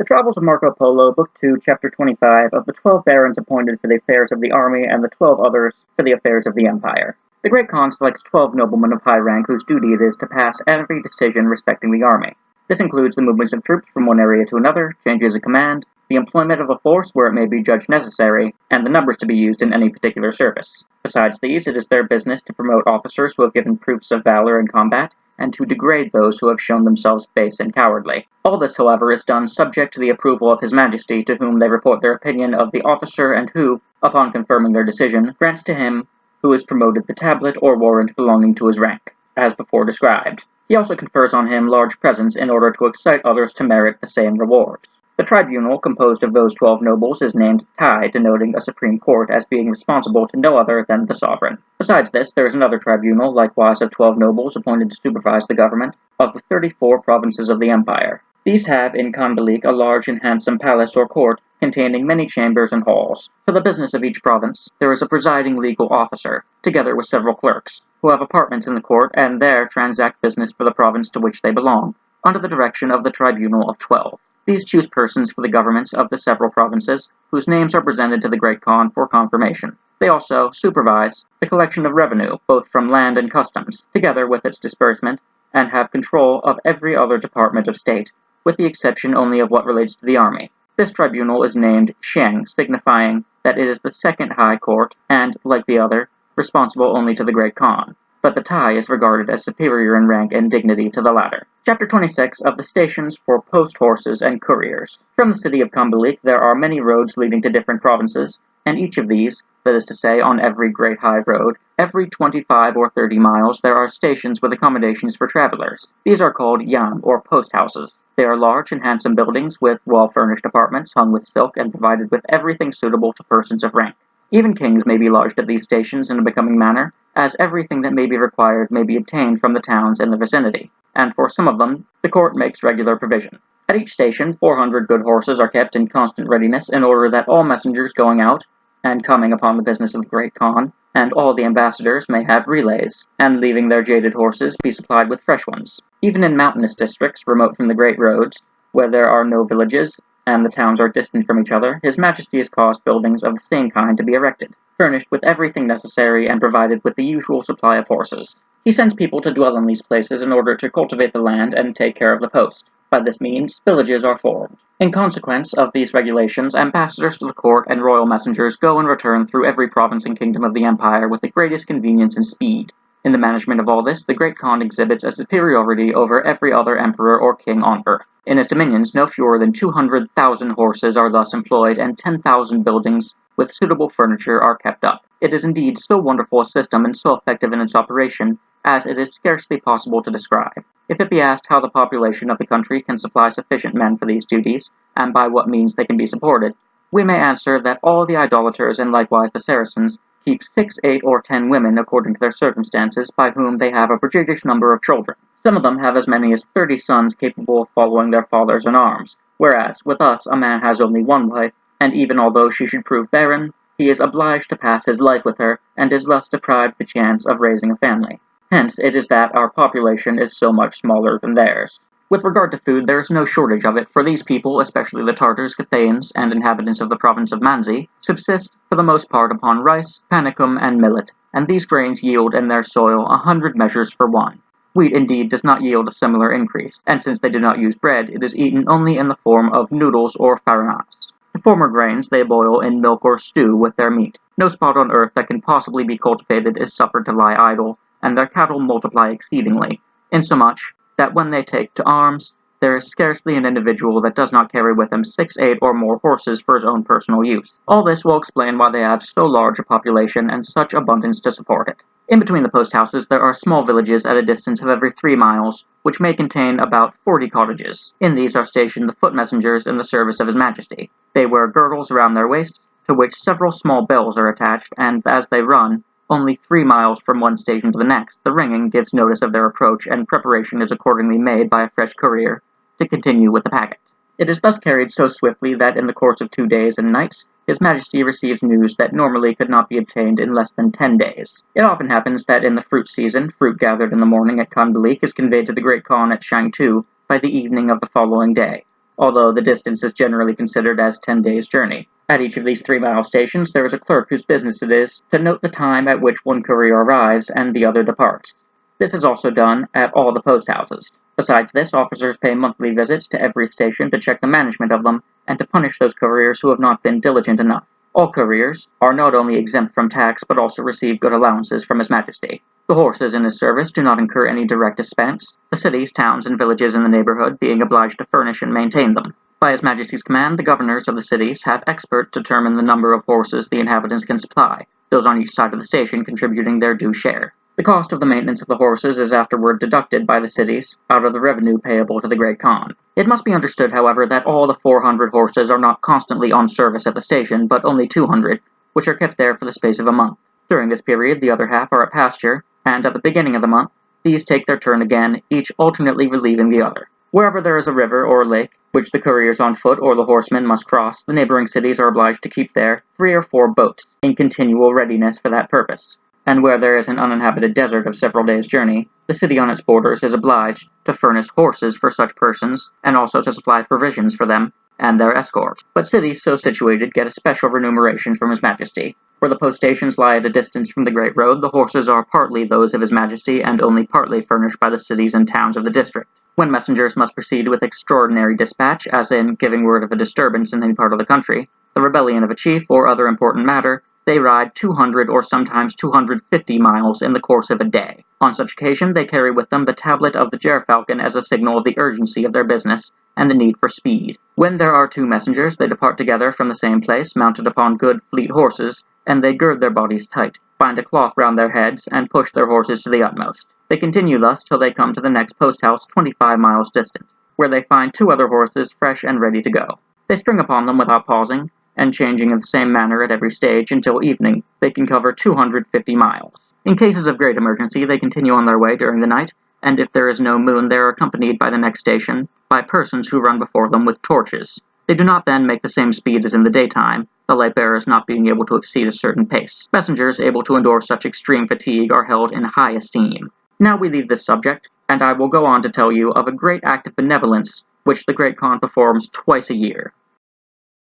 The Travels of Marco Polo, Book 2, Chapter 25, of the 12 barons appointed for the affairs of the army and the 12 others for the affairs of the empire. The Great Khan selects 12 noblemen of high rank whose duty it is to pass every decision respecting the army. This includes the movements of troops from one area to another, changes of command, the employment of a force where it may be judged necessary, and the numbers to be used in any particular service. Besides these, it is their business to promote officers who have given proofs of valor in combat, and to degrade those who have shown themselves base and cowardly. All this, however, is done subject to the approval of His Majesty, to whom they report their opinion of the officer, and who, upon confirming their decision, grants to him who is promoted the tablet or warrant belonging to his rank, as before described. He also confers on him large presents in order to excite others to merit the same rewards. The tribunal, composed of those 12 nobles, is named Tai, denoting a supreme court as being responsible to no other than the sovereign. Besides this, there is another tribunal, likewise of 12 nobles, appointed to supervise the government of the 34 provinces of the empire. These have in Khanbalik a large and handsome palace or court, containing many chambers and halls. For the business of each province, there is a presiding legal officer, together with several clerks, who have apartments in the court and there transact business for the province to which they belong, under the direction of the tribunal of 12. These choose persons for the governments of the several provinces, whose names are presented to the Great Khan for confirmation. They also supervise the collection of revenue, both from land and customs, together with its disbursement, and have control of every other department of state, with the exception only of what relates to the army. This tribunal is named Sheng, signifying that it is the second high court, and, like the other, responsible only to the Great Khan, but the Tai is regarded as superior in rank and dignity to the latter. Chapter 26 of the stations for post horses and couriers. From the city of Khanbalik there are many roads leading to different provinces, and each of these, that is to say, on every great high road, every 25 or 30 miles there are stations with accommodations for travelers. These are called yan, or post houses. They are large and handsome buildings with well-furnished apartments hung with silk and provided with everything suitable to persons of rank. Even kings may be lodged at these stations in a becoming manner, as everything that may be required may be obtained from the towns in the vicinity, and for some of them the court makes regular provision. At each station 400 good horses are kept in constant readiness in order that all messengers going out and coming upon the business of the Great Khan, and all the ambassadors may have relays, and leaving their jaded horses be supplied with fresh ones. Even in mountainous districts remote from the great roads, where there are no villages, and the towns are distant from each other, His Majesty has caused buildings of the same kind to be erected, furnished with everything necessary and provided with the usual supply of horses. He sends people to dwell in these places in order to cultivate the land and take care of the post. By this means, villages are formed. In consequence of these regulations, ambassadors to the court and royal messengers go and return through every province and kingdom of the empire with the greatest convenience and speed. In the management of all this, the Great Khan exhibits a superiority over every other emperor or king on earth. In his dominions, no fewer than 200,000 horses are thus employed, and 10,000 buildings with suitable furniture are kept up. It is indeed so wonderful a system and so effective in its operation as it is scarcely possible to describe. If it be asked how the population of the country can supply sufficient men for these duties, and by what means they can be supported, we may answer that all the idolaters and likewise the Saracens keep 6, 8, or 10 women according to their circumstances, by whom they have a prodigious number of children. Some of them have as many as 30 sons capable of following their fathers in arms, whereas with us a man has only one wife, and even although she should prove barren, he is obliged to pass his life with her, and is thus deprived the chance of raising a family. Hence it is that our population is so much smaller than theirs. With regard to food, there is no shortage of it, for these people, especially the Tartars, Cathayans, and inhabitants of the province of Manzi, subsist for the most part upon rice, panicum, and millet, and these grains yield in their soil 100 measures for one. Wheat indeed does not yield a similar increase, and since they do not use bread, it is eaten only in the form of noodles or faranas. The former grains they boil in milk or stew with their meat. No spot on earth that can possibly be cultivated is suffered to lie idle, and their cattle multiply exceedingly, insomuch that when they take to arms, there is scarcely an individual that does not carry with him 6, 8, or more horses for his own personal use. All this will explain why they have so large a population and such abundance to support it. In between the post houses there are small villages at a distance of every 3 miles, which may contain about 40 cottages. In these are stationed the foot messengers in the service of His Majesty. They wear girdles around their waists, to which several small bells are attached, and as they run, only 3 miles from one station to the next, the ringing gives notice of their approach, and preparation is accordingly made by a fresh courier to continue with the packet. It is thus carried so swiftly that in the course of 2 days and nights, His Majesty receives news that normally could not be obtained in less than 10 days. It often happens that in the fruit season, fruit gathered in the morning at Khanbalik is conveyed to the Great Khan at Shangtu by the evening of the following day, although the distance is generally considered as 10 days' journey. At each of these 3-mile stations there is a clerk whose business it is to note the time at which one courier arrives and the other departs. This is also done at all the post houses. Besides this, officers pay monthly visits to every station to check the management of them and to punish those couriers who have not been diligent enough. All couriers are not only exempt from tax but also receive good allowances from His Majesty. The horses in his service do not incur any direct expense, the cities, towns, and villages in the neighborhood being obliged to furnish and maintain them. By His Majesty's command, the governors of the cities have experts determine the number of horses the inhabitants can supply, those on each side of the station contributing their due share. The cost of the maintenance of the horses is afterward deducted by the cities out of the revenue payable to the Great Khan. It must be understood, however, that all the 400 horses are not constantly on service at the station, but only 200, which are kept there for the space of a month. During this period, the other half are at pasture, and at the beginning of the month, these take their turn again, each alternately relieving the other. Wherever there is a river or lake, which the couriers on foot or the horsemen must cross, the neighboring cities are obliged to keep there 3 or 4 boats, in continual readiness for that purpose. And where there is an uninhabited desert of several days' journey, the city on its borders is obliged to furnish horses for such persons, and also to supply provisions for them and their escort. But cities so situated get a special remuneration from His Majesty. Where the post stations lie at a distance from the great road, the horses are partly those of His Majesty and only partly furnished by the cities and towns of the district. When messengers must proceed with extraordinary dispatch, as in giving word of a disturbance in any part of the country, the rebellion of a chief, or other important matter, they ride 200 or sometimes 250 miles in the course of a day. On such occasion they carry with them the tablet of the gerfalcon as a signal of the urgency of their business and the need for speed. When there are 2 messengers, they depart together from the same place, mounted upon good fleet horses, and they gird their bodies tight, bind a cloth round their heads, and push their horses to the utmost. They continue thus till they come to the next post house 25 miles distant, where they find 2 other horses fresh and ready to go. They spring upon them without pausing, and changing in the same manner at every stage until evening, they can cover 250 miles. In cases of great emergency, they continue on their way during the night, and if there is no moon, they are accompanied by the next station by persons who run before them with torches. They do not then make the same speed as in the daytime, the light bearers not being able to exceed a certain pace. Messengers able to endure such extreme fatigue are held in high esteem. Now we leave this subject, and I will go on to tell you of a great act of benevolence which the Great Khan performs twice a year.